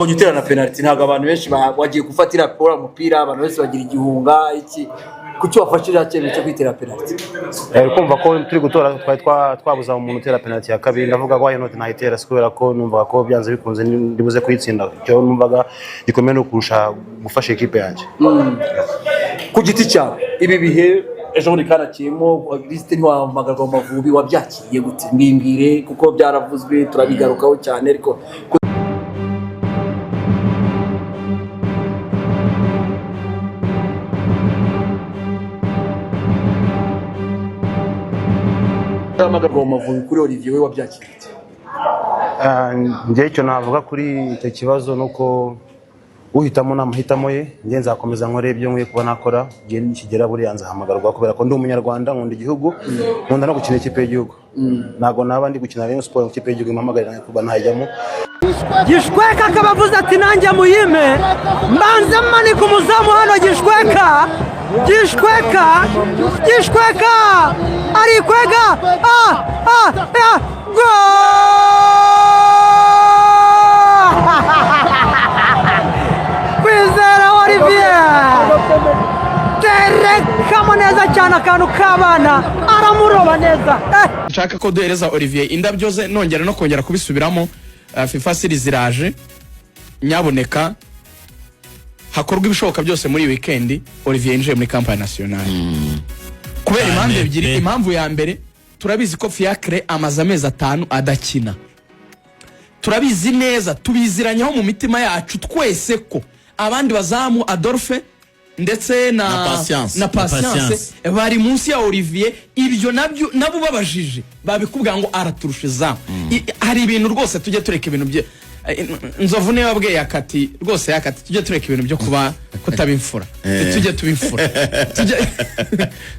Unyuterana penalty ntago abantu benshi bagiye gufatira pora umupira abantu bose bagira igihunga iki kuki wafashira cyane cyo kwitera penalty kumva ko turi gutora twabuza umuntu utera penalty ya kabiri ndavuga ko ayo ntayitera sikubera ko numva ko byanze bikunze ndibuze kuyitsinda cyo numvaga gikomeye no kurusha gufasha equipe yanjye ku giti cyawe ibi bihe ejo muri karakiyemo liste ntiwamagarwa mu Mavubi wabyakiriye gute mbimbwire kuko byaravuzwe turabigarukaho cyane ariko amagarwa mu Mavubi kuri Olivier we wabyakiriye njye icyo navuga kuri icyo kibazo nuko uhitamo n'amahitamo ye njye nzakomeza nkore ibyo nkwiye kuba nakora njye nikigera buriya nzahamagarwa kubera ko ndi umunyarwanda nkunda igihugu nkunda no gukina ikipe y'igihugu ntago naba ndi gukina Rayon Sport mu kipe y'igihugu impamagarira kuba ntajyamo Gishweka akabavuze ati nanjye muyime mbanze manika umuzamu hano Gishweka ari kwega go Kwizera Olivier terekamo neza cyane akantu k'abana aramuroba neza nshaka ko duhereza Olivier indabyo ze nongera no kongera kubisubiramo FIFA series ziraje nyaboneka hakorwa ibishoboka byose muri weekend Olivier yinjiye muri campagne nationale kubera impamvu ebyiri impamvu ya mbere turabizi ko Fiacre amaze amezi 5 adakina turabizi neza tubiziranyaho mu mitima yacu twese ko abandi bazamu Adolphe ndetse na Patience bari munsi ya Olivier ibyo nabo babajije babikubwira ngo araturusha zamu hari ibintu rwose tujye tureka ibintu bye Nzovu ne wabwiye yakati rwose yakati tujye tureka ibintu byo kuba kutabimfura tujye tubimfura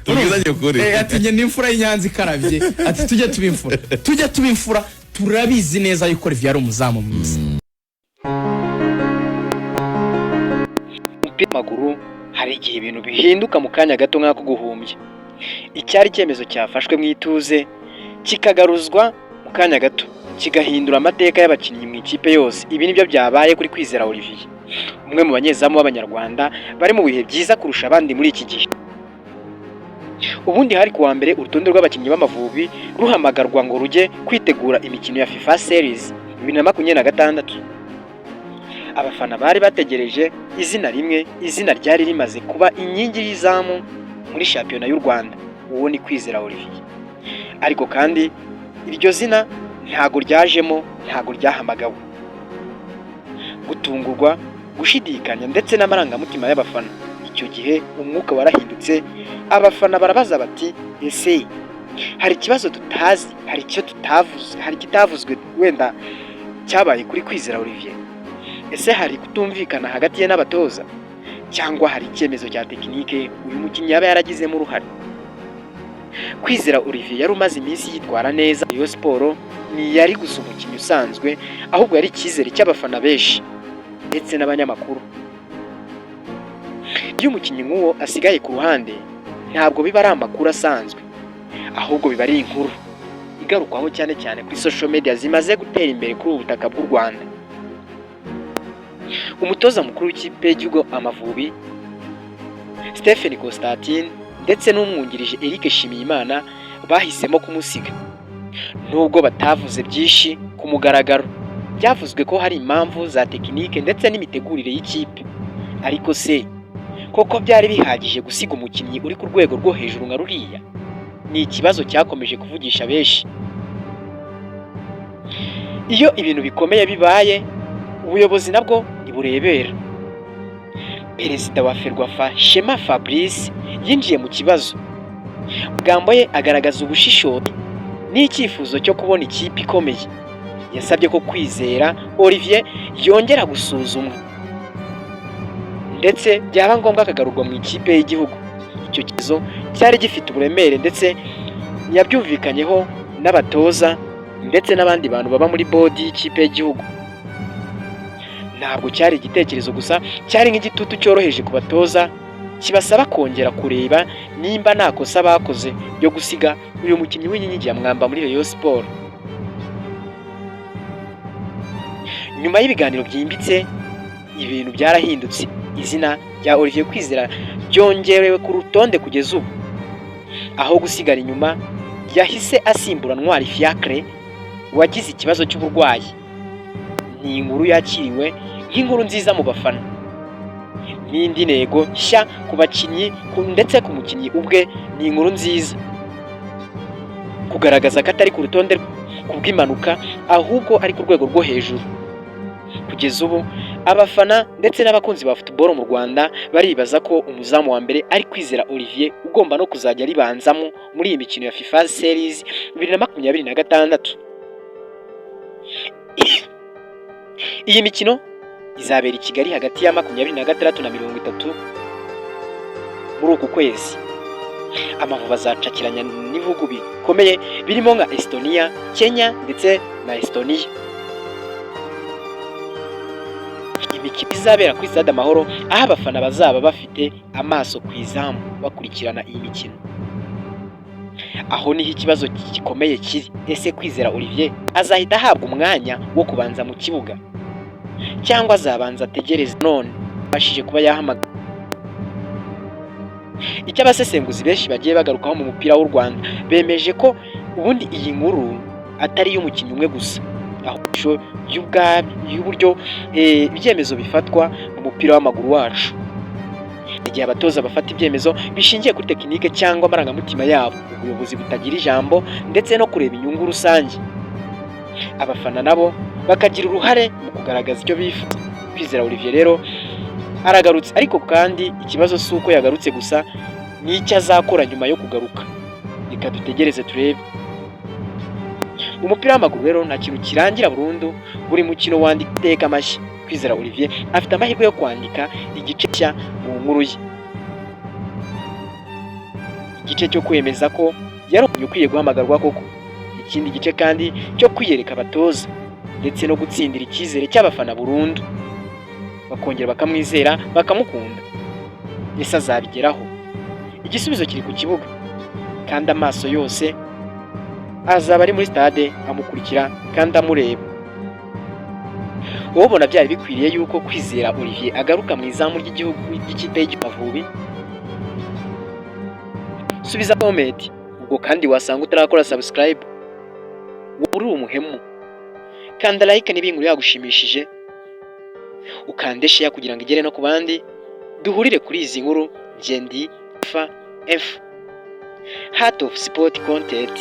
tugizanye kuri ati nge n'imfura y'Inyanza ikarabye ati tujye tubimfura turabizi neza yuko Olivier ari umuzamu mwiza maguru hari igihe ibintu bihinduka mu kanya gato nk'ako guhumbya icyari cyemezo cyafashwe mu ituze kikagaruzwa mu kanya gato kigahindura amateka y'abakinnyi mu ikipe yose ibi nibyo byabaye kuri Kwizera Olivier umwe mu banyezamu b'abanyarwanda bari mu bihe byiza kurusha abandi muri iki gihe ubundi hari kuwa mbere urutonde rw'abakinnyi b'Amavubi ruhamagarwa ngo rujye kwitegura imikino ya FIFA Series 2026 abafana bari bategereje izina rimwe izina ryari rimaze kuba inkingi y'izamu muri shampiyona y'u Rwanda uwo ni Kwizera Olivier ariko kandi iryo zina ntago ryajemo ntago ryahamagawe gutungurwa gushidikanya ndetse n'amarangamutima y'abafana icyo gihe umwuka warahindutse abafana barabaza bati ese hari ikibazo tutazi hari icyo tutavuze hari kitavuzwe wenda cyabaye kuri Kwizera Olivier ese hari kutumvikana hagati ye n'abatoza cyangwa hari icyemezo cya tekinike uyu mukinnyi yaba yaragizemo uruhare Kwizera Olivier yari umaze iminsi yitwara neza Rayon Sport ni yari gusa umukinnyi usanzwe ahubwo yari icyizere cy'abafana benshi ndetse n'abanyamakuru iyo umukinnyi nk'uwo asigaye ku ruhande ntabwo biba ari amakuru asanzwe ahubwo biba ari inkuru igarukwaho cyane cyane kuri social media zimaze gutera imbere kuri ubutaka bw'u Rwanda umutoza mukuru w'ikipe y'igihugu Amavubi Stephen Constantine ndetse n'umwungirije Eric Shimiyimana bahisemo kumusiga nubwo batavuze byinshi ku mugaragaro byavuzwe ko hari impamvu za tekinike ndetse n'imitegurire y'ikipe ariko se koko byari bihagije gusiga umukinnyi uri ku rwego rwo hejuru nka ruriya ni ikibazo cyakomeje kuvugisha benshi iyo ibintu bikomeye bibaye ubuyobozi nabwo ntiburebera perezida wa Ferwafa Shema Fabrice yinjiye mu kibazo magambo ye agaragaza ubushishozi n'icyifuzo cyo kubona ikipe ikomeye yasabye ko Kwizera Olivier yongera gusuzumwa ndetse byaba ngombwa akagarurwa mu ikipe y'igihugu icyo kibazo cyari gifite uburemere ndetse yabyumvikanyeho n'abatoza ndetse n'abandi bantu baba muri bodi y'ikipe y'igihugu ntabwo cyari igitekerezo gusa cyari nk'igitutu cyoroheje ku batoza kibasaba kongera kureba nimba nta kosa bakoze byo gusiga uyu mukinnyi w'inkingi ya mwamba muri Rayon Sport nyuma y'ibiganiro byimbitse ibintu byarahindutse. Izina rya Olivier Kwizera ryongerewe ku rutonde kugeza ubu, aho gusigara inyuma yahise asimbura Ntwari Fiacre wagize ikibazo cy'uburwayi. Ni inkuru yakiriwe nk'inkuru nziza mu bafana, n'indi ntego nshya ku bakinnyi ndetse ku mukinnyi ubwe. Ni inkuru nziza kugaragaza ko atari ku rutonde kubw'impanuka, ahubwo ari ku rwego rwo hejuru. Kugeza ubu abafana ndetse n'abakunzi ba football mu Rwanda baribaza ko umuzamu wa mbere ari Kwizera Olivier, ugomba no kuzajya ribanzamo muri iyi mikino ya FIFA Series 2026. Iyi mikino izabera i Kigali hagati ya 26 na 30 muri uku kwezi. Amavubi azacakiranya n'ibihugu bikomeye birimo nka Estonia, Kenya ndetse na Estonia. Imikino izabera kuri Stade Amahoro, aho abafana bazaba bafite amaso ku izamu bakurikirana iyi mikino. Aho niho ikibazo gikomeye kiri. Ese Kwizera Olivier azahita ahabwa umwanya wo kubanza mu kibuga, cyangwa azabanza ategereze none bashije kuba yahamagara? Icyo abasesenguzi benshi bagiye bagarukaho mu mupira w'u Rwanda bemeje ko ubundi iyi nkuru atari y'umukinnyi umwe gusa, ahubwo y'uburyo ibyemezo bifatwa mu mupira w'amaguru wacu. Igihe abatoza bafata ibyemezo bishingiye kuri tekinike cyangwa amarangamutima yabo, ubuyobozi butagira ijambo ndetse no kureba inyungu rusange, abafana nabo bakagira uruhare mu kugaragaza icyo bifuza. Kwizera Olivier rero aragarutse, ariko kandi ikibazo si uko yagarutse gusa, n'icyo azakora nyuma yo kugaruka. Reka dutegereze turebe. Umupira w'amaguru rero nta kintu kirangira burundu, buri mukino wandika iteka mashya. Kwizera Olivier afite amahirwe yo kwandika igice cya mu nkuru ye, igice cyo kwemeza ko yari ukwiye guhamagarwa koko, ikindi gice kandi cyo kwiyereka abatoza ndetse no gutsindira icyizere cy'abafana burundu, bakongera bakamwizera bakamukunda. Ese azabigeraho? Igisubizo kiri ku kibuga, kandi amaso yose azaba ari muri stade amukurikira kandi amureba. Ubona byari bikwiriye yuko Kwizera Olivier agaruka mu izamu ry'igihugu ry'ikipe y'Amavubi? Subiza comment. Ubwo kandi wasanga utarakora subscribe, uri umuhemu. Kanda like niba inkuru yagushimishije, ukande share kugira ngo igere no ku bandi. Duhurire kuri izi nkuru. Jendi F Heart of Sport Content.